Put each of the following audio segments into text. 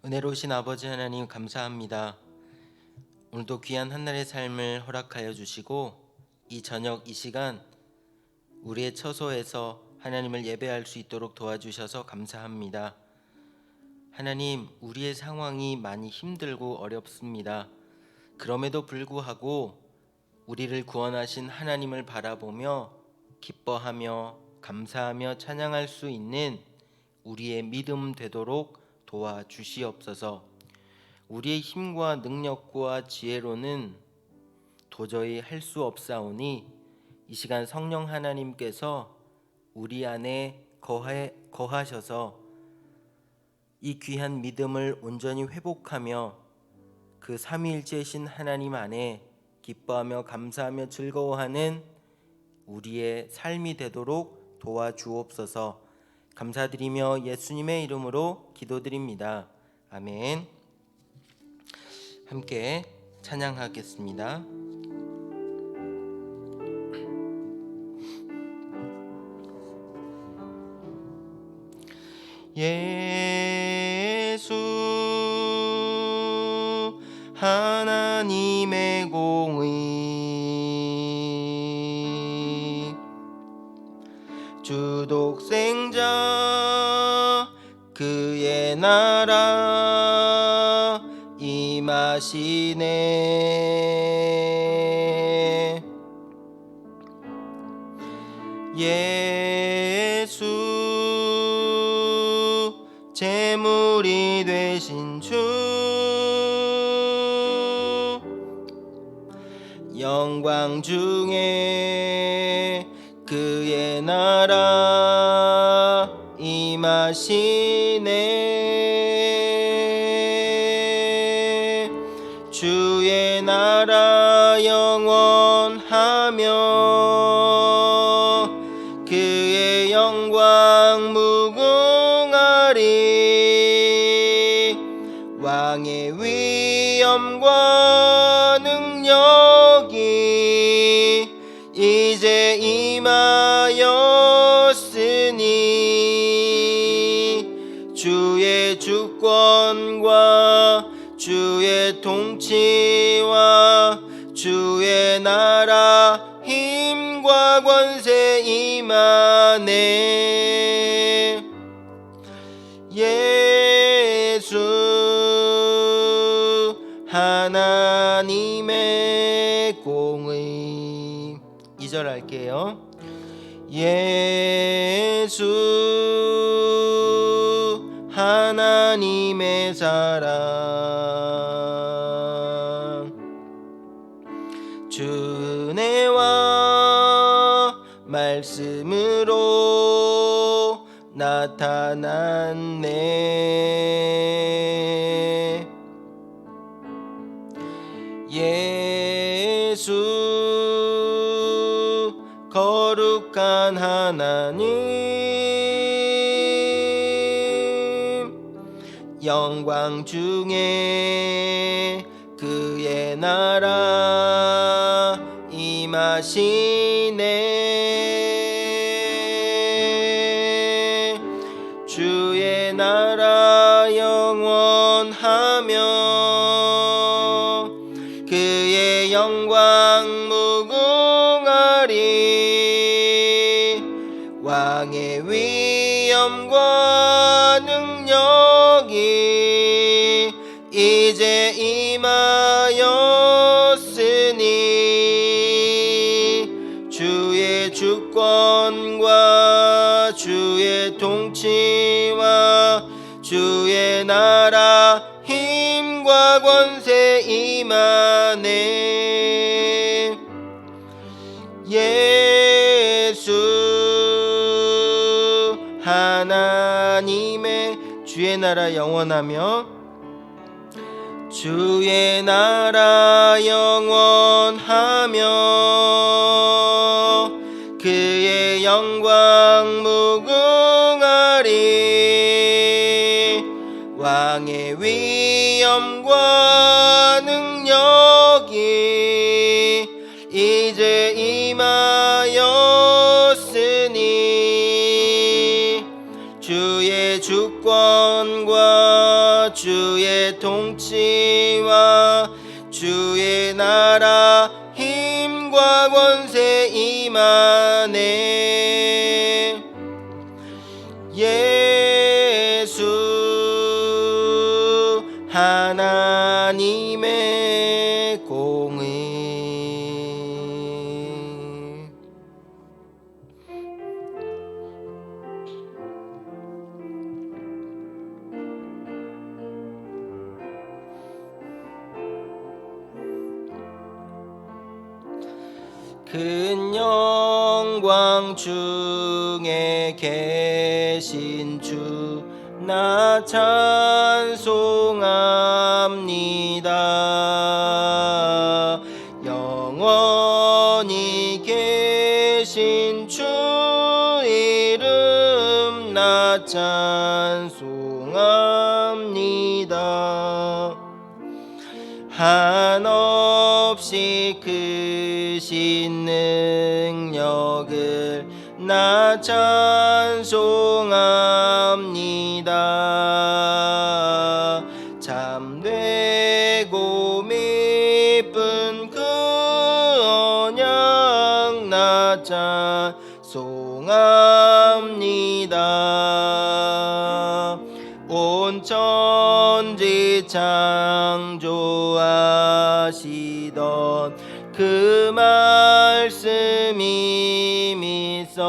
은혜로우신 아버지 하나님 감사합니다. 오늘도 귀한 한날의 삶을 허락하여 주시고 이 저녁 이 시간 우리의 처소에서 하나님을 예배할 수 있도록 도와주셔서 감사합니다. 하나님, 우리의 상황이 많이 힘들고 어렵습니다. 그럼에도 불구하고 우리를 구원하신 하나님을 바라보며 기뻐하며 감사하며 찬양할 수 있는 우리의 믿음 되도록 도와주시옵소서. 우리의 힘과 능력과 지혜로는 도저히 할 수 없사오니 이 시간 성령 하나님께서 우리 안에 거하셔서 이 귀한 믿음을 온전히 회복하며 그 삼위일체이신 하나님 안에 기뻐하며 감사하며 즐거워하는 우리의 삶이 되도록 도와주옵소서. 감사드리며 예수님의 이름으로 기도드립니다. 아멘. 함께 찬양하겠습니다. 예수 하나님의 공의 주독생자 그의 나라 임하시네. 예수 제물이 되신 주 영광 중에 그의 나라 임하시네. 주의 나라 영원하며 그의 영광 무궁하리. 왕의 위엄과 능력이 이제 임하였으니 주의 주권과 주의 통치와 주의 나라 힘과 권세 임하네. 예수 하나님의 공의. 2절 할게요. 예수 하나님의 사랑 주 은혜와 말씀으로 나타났네. 예수 거룩한 하나님 영광 중에 그의 나라 임하시네. 주의 나라 영원하며 그의 영광 무궁하리. 왕의 위엄과 능력이 이제 임하였으니 주의 주권과 주의 통치와 주의 나라 힘과 권세 임하네. 예수 하나님의 주의 나라 영원하며 주의 나라 영원하며 그의 영광 무궁하리. 왕의 위엄과 능력이 이제 임하였으니 주의 주권과 주의 통치와 주의 나라 힘과 권세 임하네. 예수 하나님의 공의. 큰 영광 중에 계신 주 나 찬송합니다. 영원히 계신 주 이름 나 찬송합니다. 한없이 크신 능력을 나 찬송합니다. 참되고 미쁜 그 언약 나 찬송합니다. 온 천지 창조하시던 그 말씀이 미서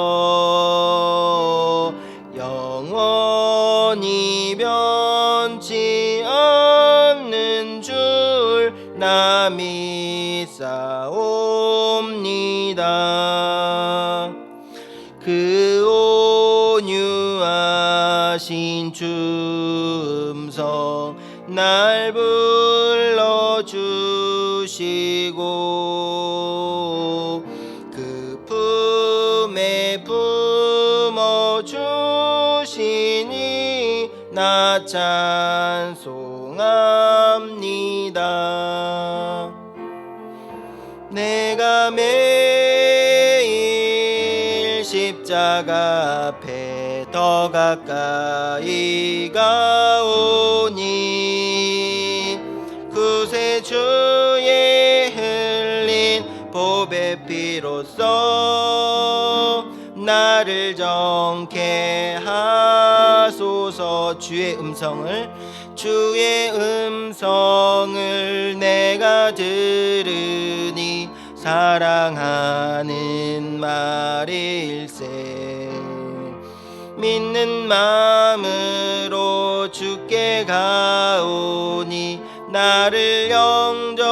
영원히 변치 않는 줄 나 믿사옵니다. 그 온유하신 주 음성 날 불러주시고 그 품에 품어주시니 나 찬송합니다. 내가 매일 십자가 앞에 더 가까이 가오니 구세주의 흘린 보배 피로써 나를 정케 하소서. 주의 음성을 내가 들으니 사랑하는 말일세. 믿는 마음으로 주께 가오니 나를 영접하소서.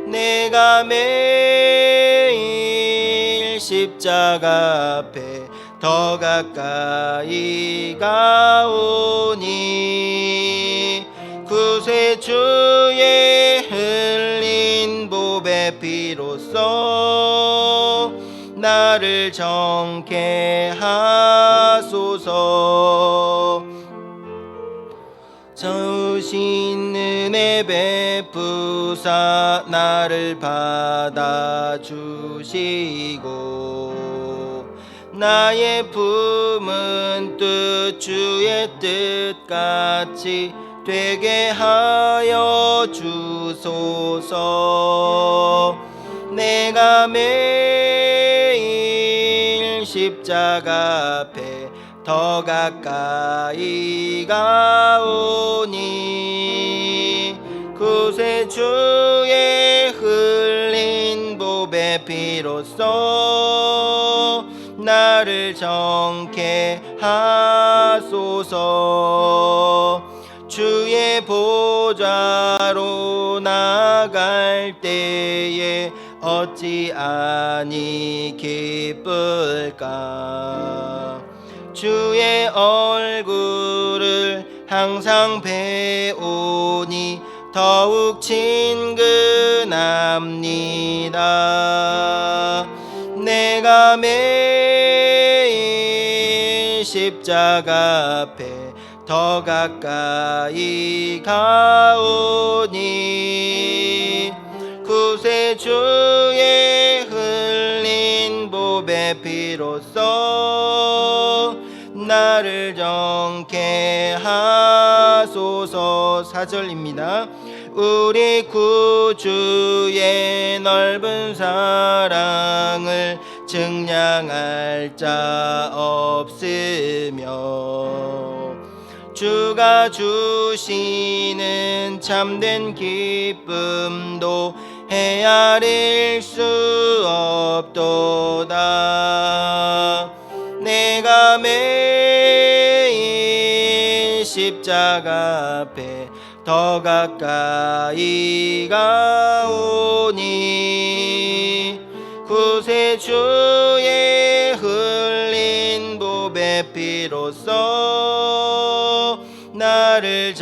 내가 매일 십자가 앞에 더 가까이 가오니 구세주의 흘린 보배 피로써 나를 정케 하소서. 저으신 은혜 베푸사 나를 받아주시고 나의 품은 뜻 주의 뜻같이 되게 하여 주소서. 내가 매일 십자가 앞에 더 가까이 가오니 구세주의 흘린 보배 피로써 나를 정케 하소서. 주의 보좌로 나갈 때에 어찌 아니 기쁠까. 주의 얼굴을 항상 배우니 더욱 친근합니다. 내가 매일 십자가 앞에 더 가까이 가오니 구세주의 흘린 보배 피로써 나를 나를 정케 하소서. 4절입니다. 우리 구주의 넓은 사랑을 증량할 자 없으며 주가 주시는 참된 기쁨도 헤아릴 수 없도다. 내가 매일 십자가 앞에 더 가까이 가오니 구세주의 흘린 보배 피로써 나를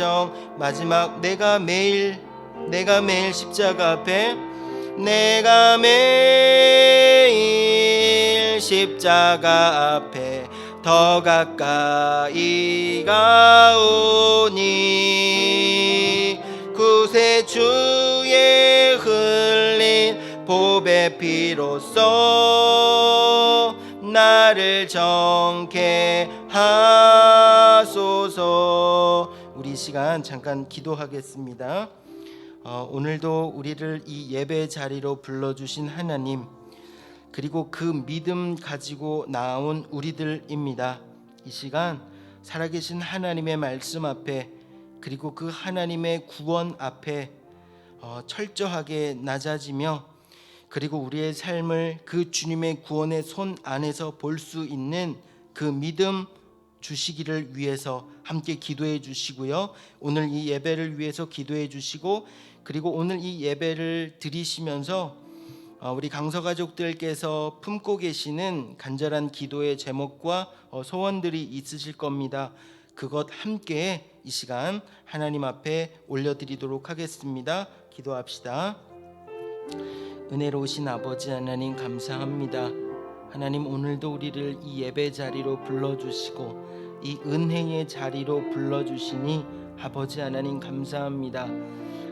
마지막 내가 매일 십자가 앞에 내가 매일 십자가 앞에 더 가까이 가오니 구세주의 흘린 보배 피로써 나를 정케 하소서. 우리 이 시간 잠깐 기도하겠습니다. 오늘도 우리를 이 예배 자리로 불러주신 하나님, 그리고 그 믿음 가지고 나온 우리들입니다. 이 시간 살아계신 하나님의 말씀 앞에, 그리고 그 하나님의 구원 앞에 철저하게 낮아지며, 그리고 우리의 삶을 그 주님의 구원의 손 안에서 볼 수 있는 그 믿음 주시기를 위해서 함께 기도해 주시고요. 오늘 이 예배를 위해서 기도해 주시고, 그리고 오늘 이 예배를 드리시면서 우리 강서가족들께서 품고 계시는 간절한 기도의 제목과 소원들이 있으실 겁니다. 그것 함께 이 시간 하나님 앞에 올려드리도록 하겠습니다. 기도합시다. 은혜로우신 아버지 하나님, 감사합니다. 하나님, 오늘도 우리를 이 예배 자리로 불러주시고 이 은혜의 자리로 불러주시니 아버지 하나님 감사합니다.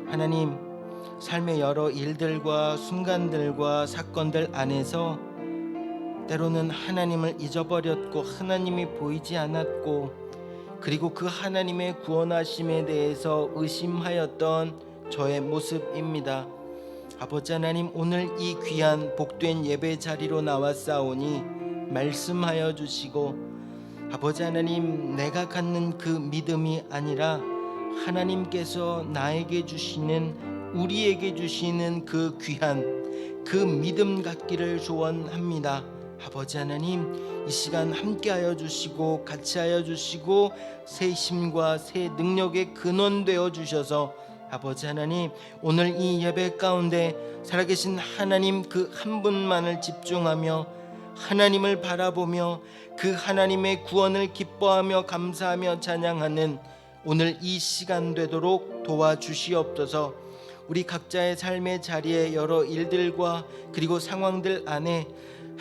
하나님, 삶의 여러 일들과 순간들과 사건들 안에서 때로는 하나님을 잊어버렸고 하나님이 보이지 않았고, 그리고 그 하나님의 구원하심에 대해서 의심하였던 저의 모습입니다. 아버지 하나님, 오늘 이 귀한 복된 예배 자리로 나왔사오니 말씀하여 주시고, 아버지 하나님, 내가 갖는 그 믿음이 아니라 하나님께서 나에게 주시는, 우리에게 주시는 그 귀한 그 믿음 갖기를 소원합니다. 아버지 하나님, 이 시간 함께하여 주시고 같이 하여 주시고 새 힘과 새 능력의 근원 되어 주셔서 아버지 하나님, 오늘 이 예배 가운데 살아계신 하나님 그 한 분만을 집중하며 하나님을 바라보며 그 하나님의 구원을 기뻐하며 감사하며 찬양하는 오늘 이 시간 되도록 도와주시옵소서. 우리 각자의 삶의 자리에 여러 일들과 그리고 상황들 안에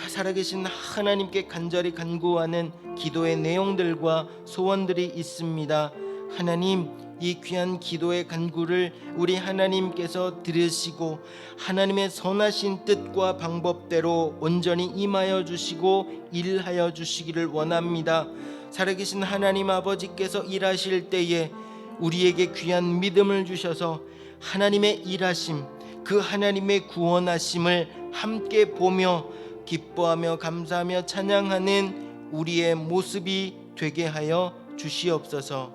살아계신 하나님께 간절히 간구하는 기도의 내용들과 소원들이 있습니다. 하나님, 이 귀한 기도의 간구를 우리 하나님께서 들으시고 하나님의 선하신 뜻과 방법대로 온전히 임하여 주시고 일하여 주시기를 원합니다. 살아계신 하나님 아버지께서 일하실 때에 우리에게 귀한 믿음을 주셔서 하나님의 일하심, 그 하나님의 구원하심을 함께 보며 기뻐하며 감사하며 찬양하는 우리의 모습이 되게 하여 주시옵소서.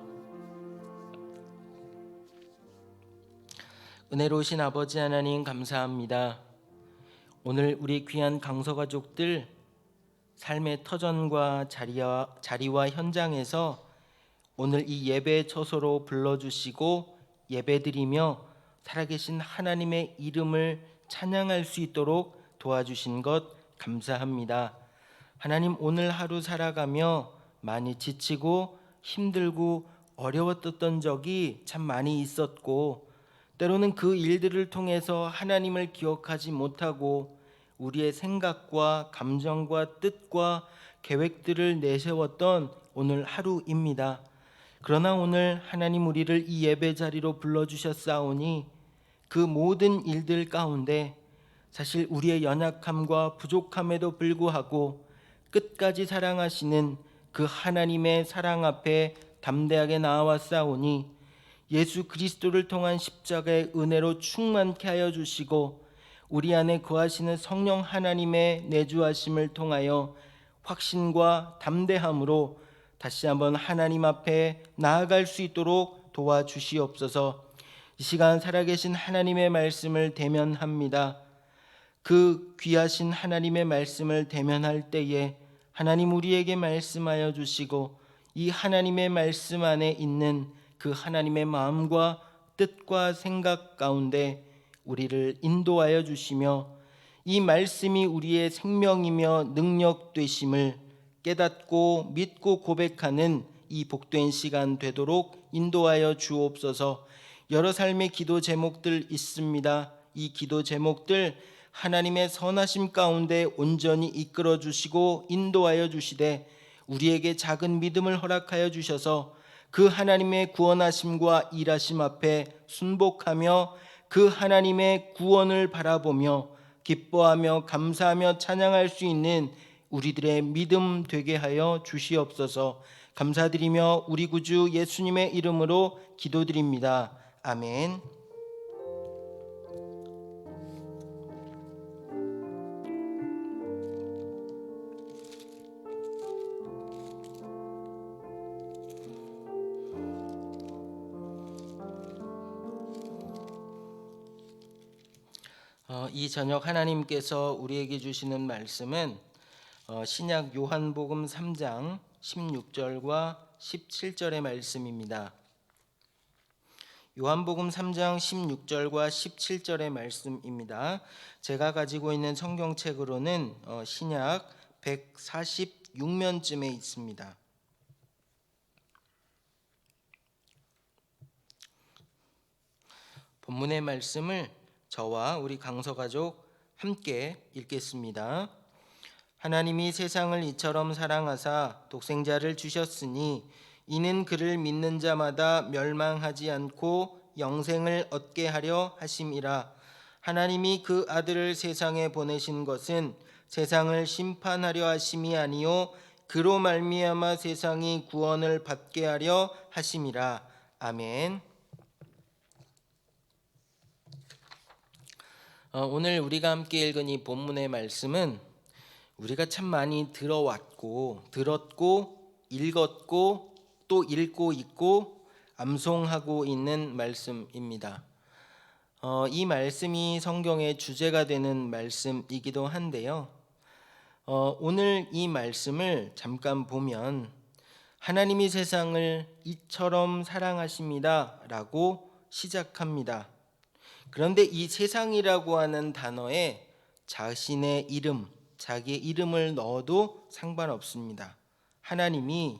은혜로우신 아버지 하나님 감사합니다. 오늘 우리 귀한 강서가족들 삶의 터전과 자리와 현장에서 오늘 이 예배 처소로 불러주시고 예배드리며 살아계신 하나님의 이름을 찬양할 수 있도록 도와주신 것 감사합니다. 하나님, 오늘 하루 살아가며 많이 지치고 힘들고 어려웠던 적이 참 많이 있었고, 때로는 그 일들을 통해서 하나님을 기억하지 못하고 우리의 생각과 감정과 뜻과 계획들을 내세웠던 오늘 하루입니다. 그러나 오늘 하나님, 우리를 이 예배 자리로 불러주셨사오니 그 모든 일들 가운데 사실 우리의 연약함과 부족함에도 불구하고 끝까지 사랑하시는 그 하나님의 사랑 앞에 담대하게 나와 싸우니 예수 그리스도를 통한 십자가의 은혜로 충만케 하여 주시고 우리 안에 거하시는 성령 하나님의 내주하심을 통하여 확신과 담대함으로 다시 한번 하나님 앞에 나아갈 수 있도록 도와주시옵소서. 이 시간 살아계신 하나님의 말씀을 대면합니다. 그 귀하신 하나님의 말씀을 대면할 때에 하나님 우리에게 말씀하여 주시고 이 하나님의 말씀 안에 있는 그 하나님의 마음과 뜻과 생각 가운데 우리를 인도하여 주시며 이 말씀이 우리의 생명이며 능력 되심을 깨닫고 믿고 고백하는 이 복된 시간 되도록 인도하여 주옵소서. 여러 삶의 기도 제목들 있습니다. 이 기도 제목들 하나님의 선하심 가운데 온전히 이끌어 주시고 인도하여 주시되 우리에게 작은 믿음을 허락하여 주셔서 그 하나님의 구원하심과 일하심 앞에 순복하며 그 하나님의 구원을 바라보며 기뻐하며 감사하며 찬양할 수 있는 우리들의 믿음 되게 하여 주시옵소서. 감사드리며 우리 구주 예수님의 이름으로 기도드립니다. 아멘. 이 저녁 하나님께서 우리에게 주시는 말씀은 신약 요한복음 3장 16절과 17절의 말씀입니다. 요한복음 3장 16절과 17절의 말씀입니다. 제가 가지고 있는 성경책으로는 신약 146면쯤에 있습니다. 본문의 말씀을 저와 우리 강서가족 함께 읽겠습니다. 하나님이 세상을 이처럼 사랑하사 독생자를 주셨으니 이는 그를 믿는 자마다 멸망하지 않고 영생을 얻게 하려 하심이라. 하나님이 그 아들을 세상에 보내신 것은 세상을 심판하려 하심이 아니요 그로 말미암아 세상이 구원을 받게 하려 하심이라. 아멘. 오늘 우리가 함께 읽은 이 본문의 말씀은 우리가 참 많이 들었고 읽었고 또 읽고 있고 암송하고 있는 말씀입니다. 이 말씀이 성경의 주제가 되는 말씀이기도 한데요. 오늘 이 말씀을 잠깐 보면 하나님이 세상을 이처럼 사랑하십니다 라고 시작합니다. 그런데 이 세상이라고 하는 단어에 자신의 이름, 자기의 이름을 넣어도 상관없습니다. 하나님이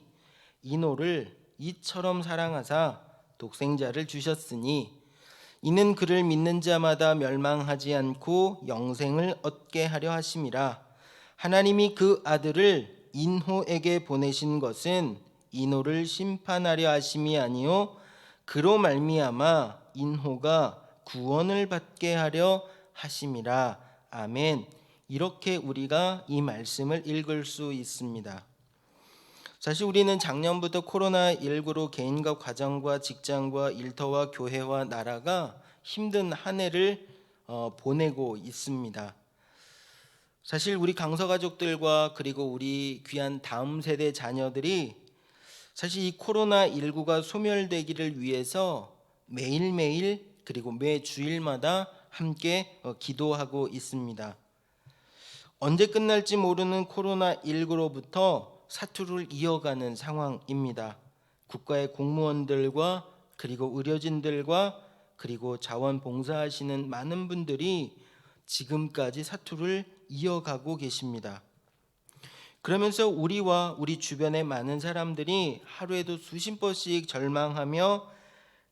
이노를 이처럼 사랑하사 독생자를 주셨으니 이는 그를 믿는 자마다 멸망하지 않고 영생을 얻게 하려 하심이라. 하나님이 그 아들을 인호에게 보내신 것은 인호를 심판하려 하심이 아니요 그로 말미암아 인호가 구원을 받게 하려 하심이라. 아멘. 이렇게 우리가 이 말씀을 읽을 수 있습니다. 사실 우리는 작년부터 코로나19로 개인과 가정과 직장과 일터와 교회와 나라가 힘든 한 해를 보내고 있습니다. 사실 우리 강서 가족들과 그리고 우리 귀한 다음 세대 자녀들이 사실 이 코로나19가 소멸되기를 위해서 매일매일 그리고 매 주일마다 함께 기도하고 있습니다. 언제 끝날지 모르는 코로나19로부터 사투를 이어가는 상황입니다. 국가의 공무원들과 그리고 의료진들과 그리고 자원봉사하시는 많은 분들이 지금까지 사투를 이어가고 계십니다. 그러면서 우리와 우리 주변의 많은 사람들이 하루에도 수십 번씩 절망하며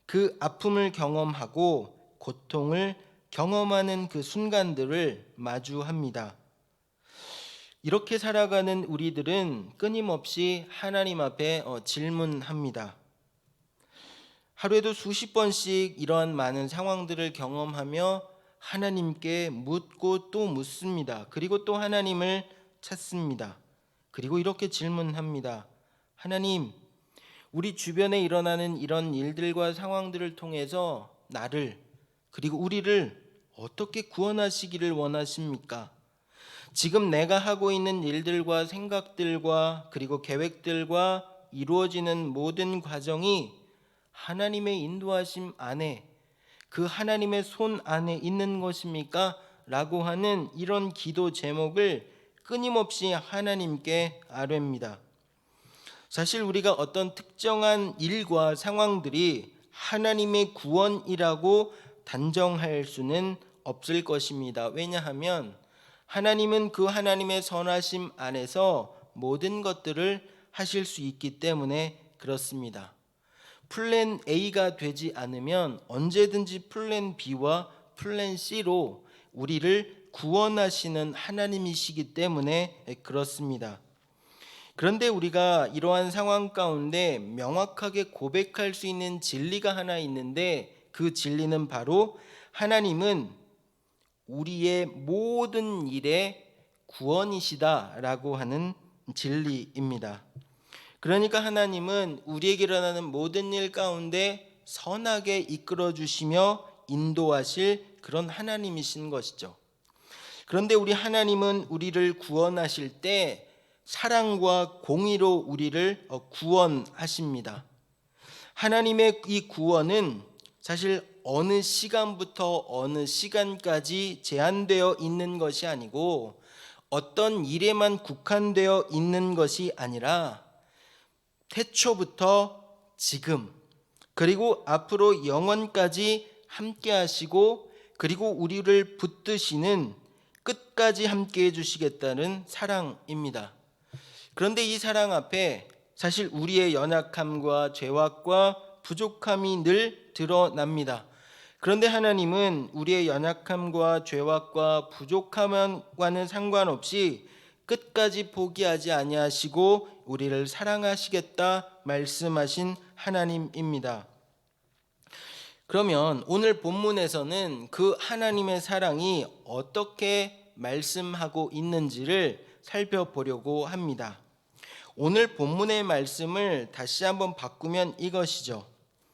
그 아픔을 경험하고 고통을 경험하는 그 순간들을 마주합니다. 이렇게 살아가는 우리들은 끊임없이 하나님 앞에 질문합니다. 하루에도 수십 번씩 이러한 많은 상황들을 경험하며 하나님께 묻고 또 묻습니다. 그리고 또 하나님을 찾습니다. 그리고 이렇게 질문합니다. 하나님, 우리 주변에 일어나는 이런 일들과 상황들을 통해서 나를 그리고 우리를 어떻게 구원하시기를 원하십니까? 지금 내가 하고 있는 일들과 생각들과 그리고 계획들과 이루어지는 모든 과정이 하나님의 인도하심 안에, 그 하나님의 손 안에 있는 것입니까? 라고 하는 이런 기도 제목을 끊임없이 하나님께 아뢰입니다. 사실 우리가 어떤 특정한 일과 상황들이 하나님의 구원이라고 단정할 수는 없을 것입니다. 왜냐하면 하나님은 그 하나님의 선하심 안에서 모든 것들을 하실 수 있기 때문에 그렇습니다. 플랜 A가 되지 않으면 언제든지 플랜 B와 플랜 C로 우리를 구원하시는 하나님이시기 때문에 그렇습니다. 그런데 우리가 이러한 상황 가운데 명확하게 고백할 수 있는 진리가 하나 있는데, 그 진리는 바로 하나님은 우리의 모든 일의 구원이시다라고 하는 진리입니다. 그러니까 하나님은 우리에게 일어나는 모든 일 가운데 선하게 이끌어 주시며 인도하실 그런 하나님이신 것이죠. 그런데 우리 하나님은 우리를 구원하실 때 사랑과 공의로 우리를 구원하십니다. 하나님의 이 구원은 사실 어느 시간부터 어느 시간까지 제한되어 있는 것이 아니고 어떤 일에만 국한되어 있는 것이 아니라 태초부터 지금 그리고 앞으로 영원까지 함께 하시고, 그리고 우리를 붙드시는 끝까지 함께 해주시겠다는 사랑입니다. 그런데 이 사랑 앞에 사실 우리의 연약함과 죄악과 부족함이 늘 드러납니다. 그런데 하나님은 우리의 연약함과 죄악과 부족함과는 상관없이 끝까지 포기하지 아니하시고 우리를 사랑하시겠다 말씀하신 하나님입니다. 그러면 오늘 본문에서는 그 하나님의 사랑이 어떻게 말씀하고 있는지를 살펴보려고 합니다. 오늘 본문의 말씀을 다시 한번 바꾸면 이것이죠.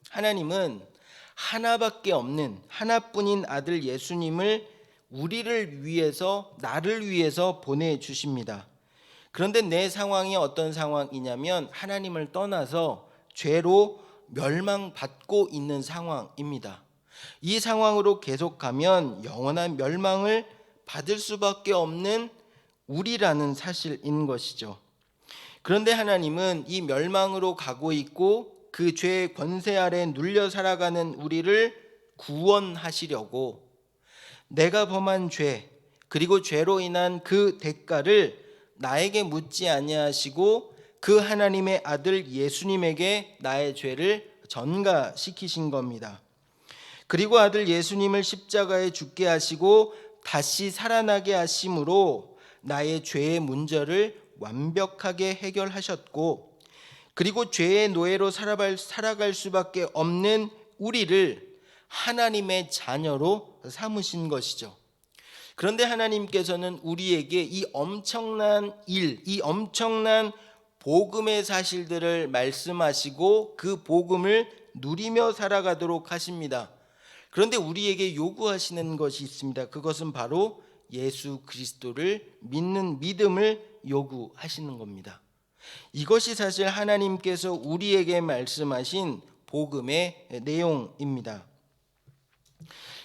하나님은 하나밖에 없는 하나뿐인 아들 예수님을 우리를 위해서, 나를 위해서 보내주십니다. 그런데 내 상황이 어떤 상황이냐면 하나님을 떠나서 죄로 멸망받고 있는 상황입니다. 이 상황으로 계속 가면 영원한 멸망을 받을 수밖에 없는 우리라는 사실인 것이죠. 그런데 하나님은 이 멸망으로 가고 있고 그 죄의 권세 아래 눌려 살아가는 우리를 구원하시려고 내가 범한 죄 그리고 죄로 인한 그 대가를 나에게 묻지 아니하시고 그 하나님의 아들 예수님에게 나의 죄를 전가시키신 겁니다. 그리고 아들 예수님을 십자가에 죽게 하시고 다시 살아나게 하심으로 나의 죄의 문제를 완벽하게 해결하셨고, 그리고 죄의 노예로 살아갈 수밖에 없는 우리를 하나님의 자녀로 삼으신 것이죠. 그런데 하나님께서는 우리에게 이 엄청난 일, 이 엄청난 복음의 사실들을 말씀하시고 그 복음을 누리며 살아가도록 하십니다. 그런데 우리에게 요구하시는 것이 있습니다. 그것은 바로 예수 그리스도를 믿는 믿음을 요구하시는 겁니다. 이것이 사실 하나님께서 우리에게 말씀하신 복음의 내용입니다.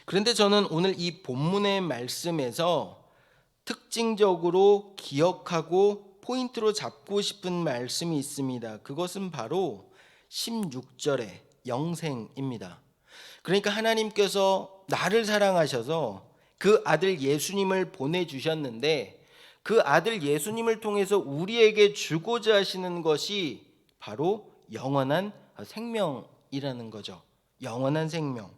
그런데 저는 오늘 이 본문의 말씀에서 특징적으로 기억하고 포인트로 잡고 싶은 말씀이 있습니다. 그것은 바로 16절의 영생입니다. 그러니까 하나님께서 나를 사랑하셔서 그 아들 예수님을 보내주셨는데 그 아들 예수님을 통해서 우리에게 주고자 하시는 것이 바로 영원한 생명이라는 거죠. 영원한 생명.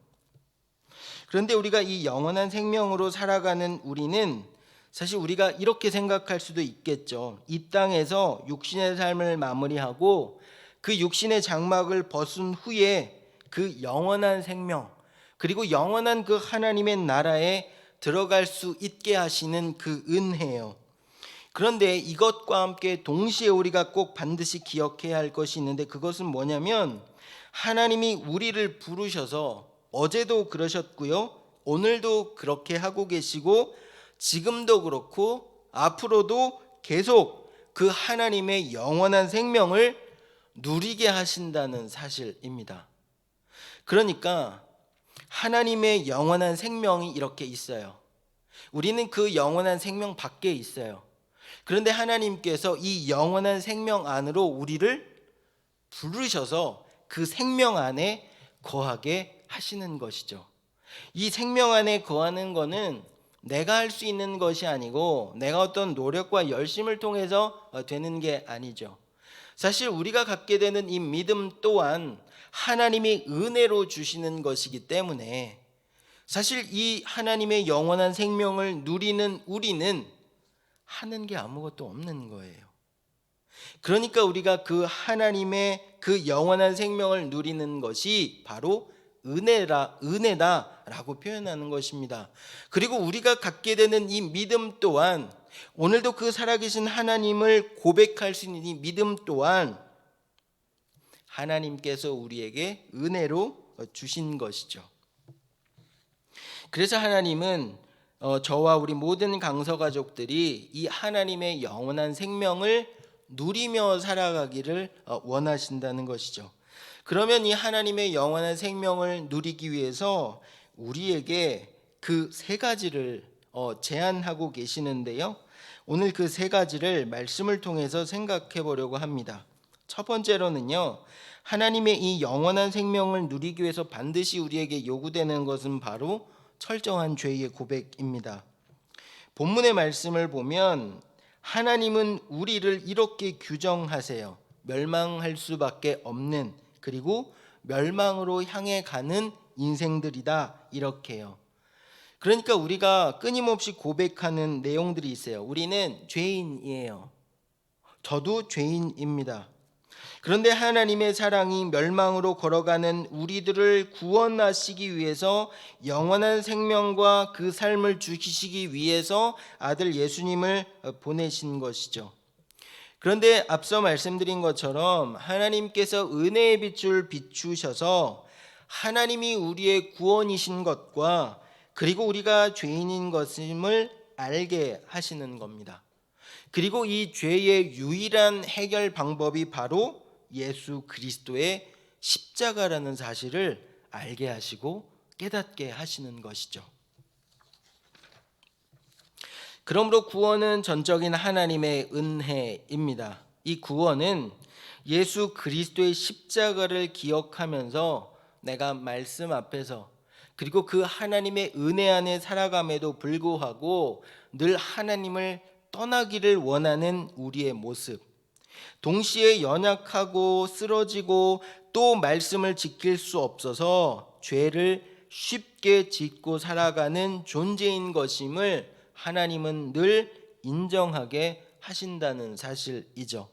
그런데 우리가 이 영원한 생명으로 살아가는 우리는 사실 우리가 이렇게 생각할 수도 있겠죠. 이 땅에서 육신의 삶을 마무리하고 그 육신의 장막을 벗은 후에 그 영원한 생명, 그리고 영원한 그 하나님의 나라에 들어갈 수 있게 하시는 그 은혜요. 그런데 이것과 함께 동시에 우리가 꼭 반드시 기억해야 할 것이 있는데, 그것은 뭐냐면 하나님이 우리를 부르셔서 어제도 그러셨고요, 오늘도 그렇게 하고 계시고 지금도 그렇고 앞으로도 계속 그 하나님의 영원한 생명을 누리게 하신다는 사실입니다. 그러니까 하나님의 영원한 생명이 이렇게 있어요. 우리는 그 영원한 생명 밖에 있어요. 그런데 하나님께서 이 영원한 생명 안으로 우리를 부르셔서 그 생명 안에 거하게 하시는 것이죠. 이 생명 안에 거하는 것은 내가 할 수 있는 것이 아니고 내가 어떤 노력과 열심을 통해서 되는 게 아니죠. 사실 우리가 갖게 되는 이 믿음 또한 하나님이 은혜로 주시는 것이기 때문에, 사실 이 하나님의 영원한 생명을 누리는 우리는 하는 게 아무것도 없는 거예요. 그러니까 우리가 그 하나님의 그 영원한 생명을 누리는 것이 바로 은혜다라고 표현하는 것입니다. 그리고 우리가 갖게 되는 이 믿음 또한, 오늘도 그 살아계신 하나님을 고백할 수 있는 이 믿음 또한 하나님께서 우리에게 은혜로 주신 것이죠. 그래서 하나님은 저와 우리 모든 강서 가족들이 이 하나님의 영원한 생명을 누리며 살아가기를 원하신다는 것이죠. 그러면 이 하나님의 영원한 생명을 누리기 위해서 우리에게 그 세 가지를 제안하고 계시는데요, 오늘 그 세 가지를 말씀을 통해서 생각해 보려고 합니다. 첫 번째로는요, 하나님의 이 영원한 생명을 누리기 위해서 반드시 우리에게 요구되는 것은 바로 철저한 죄의 고백입니다. 본문의 말씀을 보면 하나님은 우리를 이렇게 규정하세요. 멸망할 수밖에 없는, 그리고 멸망으로 향해 가는 인생들이다, 이렇게요. 그러니까 우리가 끊임없이 고백하는 내용들이 있어요. 우리는 죄인이에요. 저도 죄인입니다. 그런데 하나님의 사랑이 멸망으로 걸어가는 우리들을 구원하시기 위해서, 영원한 생명과 그 삶을 주시기 위해서 아들 예수님을 보내신 것이죠. 그런데 앞서 말씀드린 것처럼 하나님께서 은혜의 빛을 비추셔서 하나님이 우리의 구원이신 것과 그리고 우리가 죄인인 것임을 알게 하시는 겁니다. 그리고 이 죄의 유일한 해결 방법이 바로 예수 그리스도의 십자가라는 사실을 알게 하시고 깨닫게 하시는 것이죠. 그러므로 구원은 전적인 하나님의 은혜입니다. 이 구원은 예수 그리스도의 십자가를 기억하면서 내가 말씀 앞에서, 그리고 그 하나님의 은혜 안에 살아감에도 불구하고 늘 하나님을 떠나기를 원하는 우리의 모습, 동시에 연약하고 쓰러지고 또 말씀을 지킬 수 없어서 죄를 쉽게 짓고 살아가는 존재인 것임을 하나님은 늘 인정하게 하신다는 사실이죠.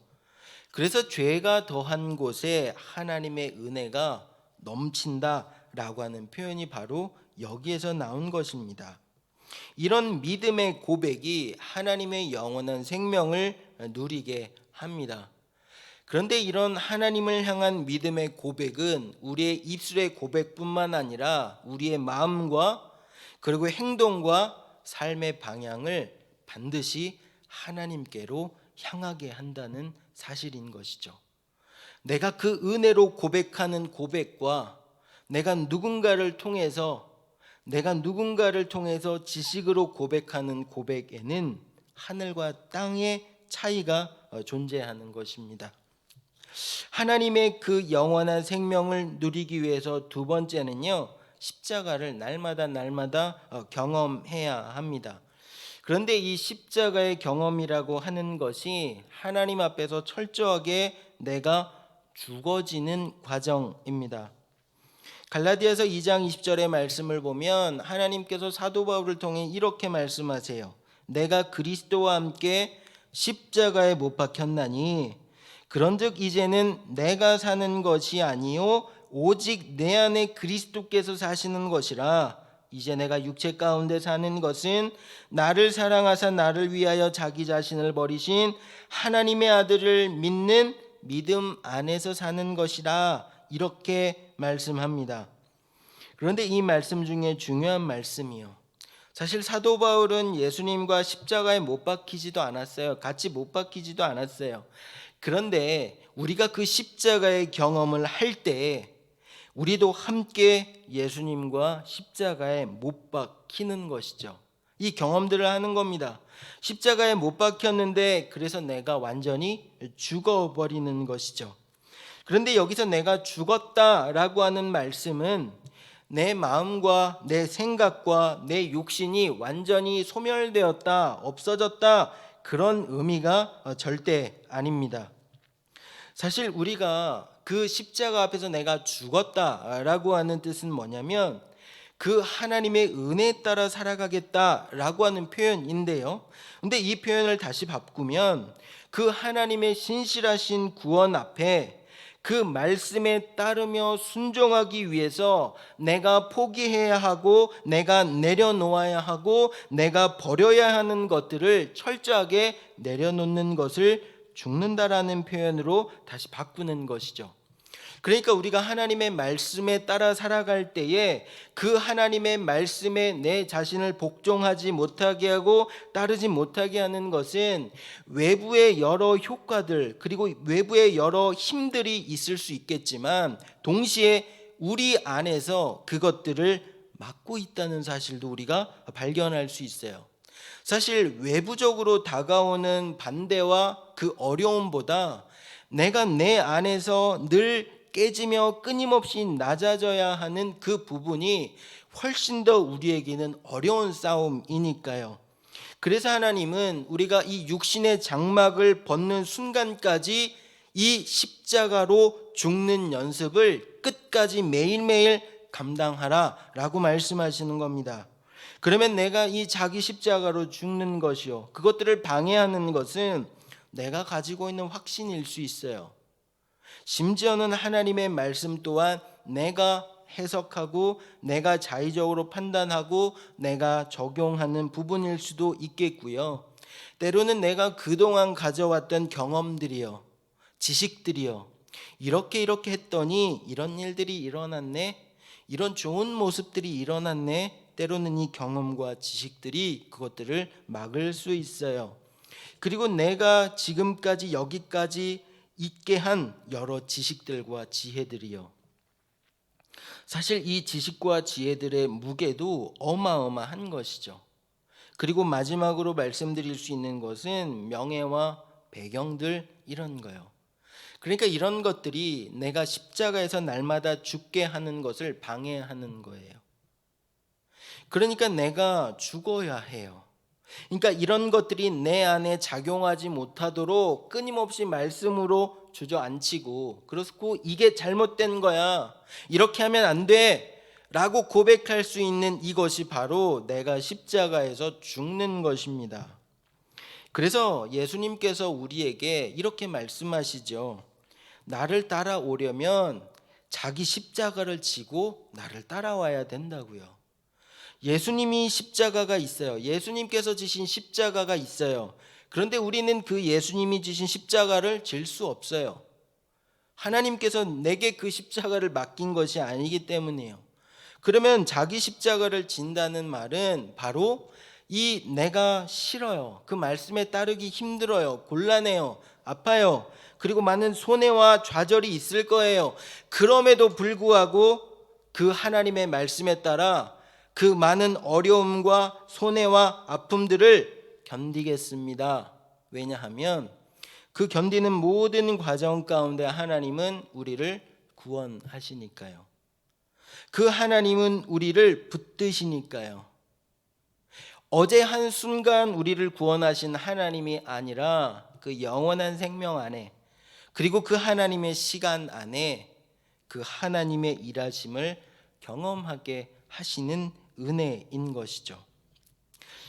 그래서 죄가 더한 곳에 하나님의 은혜가 넘친다라고 하는 표현이 바로 여기에서 나온 것입니다. 이런 믿음의 고백이 하나님의 영원한 생명을 누리게 합니다. 그런데 이런 하나님을 향한 믿음의 고백은 우리의 입술의 고백뿐만 아니라 우리의 마음과 그리고 행동과 삶의 방향을 반드시 하나님께로 향하게 한다는 사실인 것이죠. 내가 그 은혜로 고백하는 고백과 내가 누군가를 통해서 지식으로 고백하는 고백에는 하늘과 땅의 차이가 존재하는 것입니다. 하나님의 그 영원한 생명을 누리기 위해서 두 번째는요, 십자가를 날마다 경험해야 합니다. 그런데 이 십자가의 경험이라고 하는 것이 하나님 앞에서 철저하게 내가 죽어지는 과정입니다. 갈라디아서 2장 20절의 말씀을 보면 하나님께서 사도 바울을 통해 이렇게 말씀하세요. 내가 그리스도와 함께 십자가에 못 박혔나니 그런즉 이제는 내가 사는 것이 아니요 오직 내 안에 그리스도께서 사시는 것이라. 이제 내가 육체 가운데 사는 것은 나를 사랑하사 나를 위하여 자기 자신을 버리신 하나님의 아들을 믿는 믿음 안에서 사는 것이라, 이렇게 말씀합니다. 그런데 이 말씀 중에 중요한 말씀이요, 사실 사도 바울은 예수님과 십자가에 못 박히지도 않았어요. 같이 못 박히지도 않았어요. 그런데 우리가 그 십자가의 경험을 할 때 우리도 함께 예수님과 십자가에 못 박히는 것이죠. 이 경험들을 하는 겁니다. 십자가에 못 박혔는데 그래서 내가 완전히 죽어버리는 것이죠. 그런데 여기서 내가 죽었다라고 하는 말씀은 내 마음과 내 생각과 내 욕심이 완전히 소멸되었다, 없어졌다, 그런 의미가 절대 아닙니다. 사실 우리가 그 십자가 앞에서 내가 죽었다라고 하는 뜻은 뭐냐면 그 하나님의 은혜에 따라 살아가겠다라고 하는 표현인데요. 근데 이 표현을 다시 바꾸면 그 하나님의 신실하신 구원 앞에 그 말씀에 따르며 순종하기 위해서 내가 포기해야 하고 내가 내려놓아야 하고 내가 버려야 하는 것들을 철저하게 내려놓는 것을 죽는다라는 표현으로 다시 바꾸는 것이죠. 그러니까 우리가 하나님의 말씀에 따라 살아갈 때에 그 하나님의 말씀에 내 자신을 복종하지 못하게 하고 따르지 못하게 하는 것은 외부의 여러 효과들, 그리고 외부의 여러 힘들이 있을 수 있겠지만 동시에 우리 안에서 그것들을 막고 있다는 사실도 우리가 발견할 수 있어요. 사실 외부적으로 다가오는 반대와 그 어려움보다 내가 내 안에서 늘 깨지며 끊임없이 낮아져야 하는 그 부분이 훨씬 더 우리에게는 어려운 싸움이니까요. 그래서 하나님은 우리가 이 육신의 장막을 벗는 순간까지 이 십자가로 죽는 연습을 끝까지 매일매일 감당하라 라고 말씀하시는 겁니다. 그러면 내가 이 자기 십자가로 죽는 것이요, 그것들을 방해하는 것은 내가 가지고 있는 확신일 수 있어요. 심지어는 하나님의 말씀 또한 내가 해석하고 내가 자의적으로 판단하고 내가 적용하는 부분일 수도 있겠고요. 때로는 내가 그동안 가져왔던 경험들이요, 지식들이요, 이렇게 했더니 이런 일들이 일어났네, 이런 좋은 모습들이 일어났네, 때로는 이 경험과 지식들이 그것들을 막을 수 있어요. 그리고 내가 지금까지 여기까지 있게 한 여러 지식들과 지혜들이요, 사실 이 지식과 지혜들의 무게도 어마어마한 것이죠. 그리고 마지막으로 말씀드릴 수 있는 것은 명예와 배경들, 이런 거요. 그러니까 이런 것들이 내가 십자가에서 날마다 죽게 하는 것을 방해하는 거예요. 그러니까 내가 죽어야 해요. 그러니까 이런 것들이 내 안에 작용하지 못하도록 끊임없이 말씀으로 주저앉히고, 그렇고 이게 잘못된 거야, 이렇게 하면 안 돼 라고 고백할 수 있는 이것이 바로 내가 십자가에서 죽는 것입니다. 그래서 예수님께서 우리에게 이렇게 말씀하시죠. 나를 따라오려면 자기 십자가를 지고 나를 따라와야 된다고요. 예수님이 십자가가 있어요. 예수님께서 지신 십자가가 있어요. 그런데 우리는 그 예수님이 지신 십자가를 질 수 없어요. 하나님께서 내게 그 십자가를 맡긴 것이 아니기 때문이에요. 그러면 자기 십자가를 진다는 말은 바로 이 내가 싫어요, 그 말씀에 따르기 힘들어요, 곤란해요, 아파요, 그리고 많은 손해와 좌절이 있을 거예요. 그럼에도 불구하고 그 하나님의 말씀에 따라 그 많은 어려움과 손해와 아픔들을 견디겠습니다. 왜냐하면 그 견디는 모든 과정 가운데 하나님은 우리를 구원하시니까요. 그 하나님은 우리를 붙드시니까요. 어제 한 순간 우리를 구원하신 하나님이 아니라 그 영원한 생명 안에, 그리고 그 하나님의 시간 안에 그 하나님의 일하심을 경험하게 하시는 은혜인 것이죠.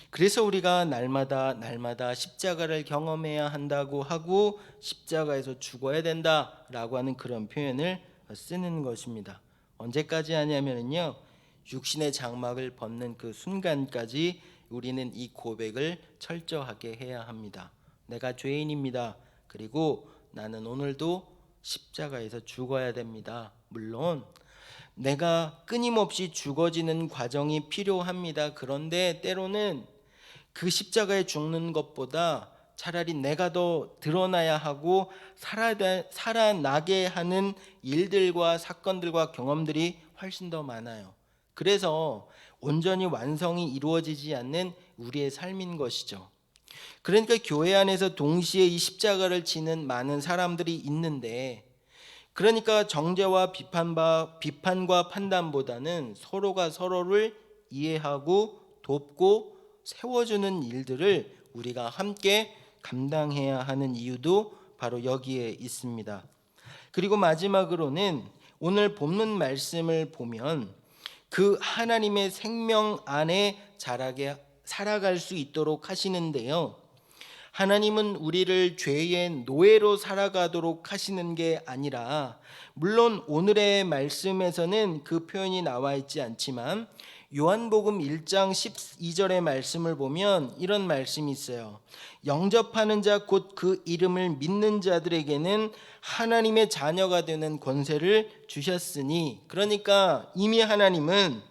그래서 우리가 날마다 십자가를 경험해야 한다고 하고 십자가에서 죽어야 된다라고 하는 그런 표현을 쓰는 것입니다. 언제까지 하냐면요, 육신의 장막을 벗는 그 순간까지 우리는 이 고백을 철저하게 해야 합니다. 내가 죄인입니다. 그리고 나는 오늘도 십자가에서 죽어야 됩니다. 물론 내가 끊임없이 죽어지는 과정이 필요합니다. 그런데 때로는 그 십자가에 죽는 것보다 차라리 내가 더 드러나야 하고 살아나게 하는 일들과 사건들과 경험들이 훨씬 더 많아요. 그래서 온전히 완성이 이루어지지 않는 우리의 삶인 것이죠. 그러니까 교회 안에서 동시에 이 십자가를 지는 많은 사람들이 있는데, 그러니까 정죄와 비판과 판단보다는 서로가 서로를 이해하고 돕고 세워주는 일들을 우리가 함께 감당해야 하는 이유도 바로 여기에 있습니다. 그리고 마지막으로는 오늘 본문 말씀을 보면 그 하나님의 생명 안에 살아갈 수 있도록 하시는데요. 하나님은 우리를 죄의 노예로 살아가도록 하시는 게 아니라, 물론 오늘의 말씀에서는 그 표현이 나와 있지 않지만 요한복음 1장 12절의 말씀을 보면 이런 말씀이 있어요. 영접하는 자 곧 그 이름을 믿는 자들에게는 하나님의 자녀가 되는 권세를 주셨으니, 그러니까 이미 하나님은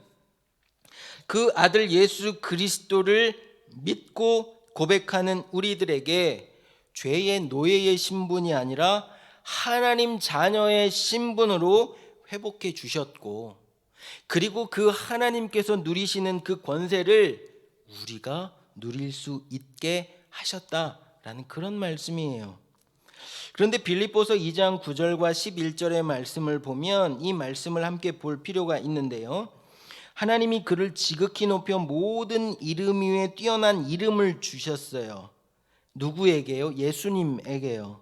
그 아들 예수 그리스도를 믿고 고백하는 우리들에게 죄의 노예의 신분이 아니라 하나님 자녀의 신분으로 회복해 주셨고, 그리고 그 하나님께서 누리시는 그 권세를 우리가 누릴 수 있게 하셨다라는 그런 말씀이에요. 그런데 빌립보서 2장 9절과 11절의 말씀을 보면 이 말씀을 함께 볼 필요가 있는데요. 하나님이 그를 지극히 높여 모든 이름 위에 뛰어난 이름을 주셨어요. 누구에게요? 예수님에게요.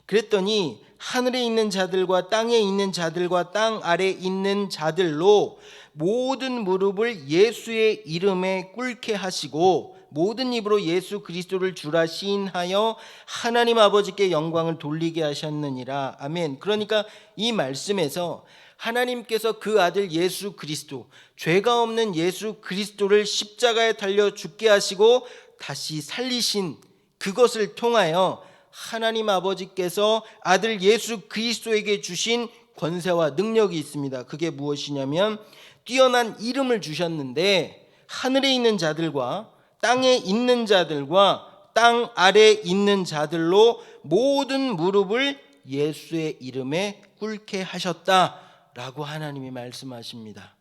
그랬더니 하늘에 있는 자들과 땅에 있는 자들과 땅 아래 있는 자들로 모든 무릎을 예수의 이름에 꿇게 하시고 모든 입으로 예수 그리스도를 주라 시인하여 하나님 아버지께 영광을 돌리게 하셨느니라. 아멘. 그러니까 이 말씀에서 하나님께서 그 아들 예수 그리스도, 죄가 없는 예수 그리스도를 십자가에 달려 죽게 하시고 다시 살리신 그것을 통하여 하나님 아버지께서 아들 예수 그리스도에게 주신 권세와 능력이 있습니다. 그게 무엇이냐면 뛰어난 이름을 주셨는데 하늘에 있는 자들과 땅에 있는 자들과 땅 아래에 있는 자들로 모든 무릎을 예수의 이름에 꿇게 하셨다라고 하나님이 말씀하십니다.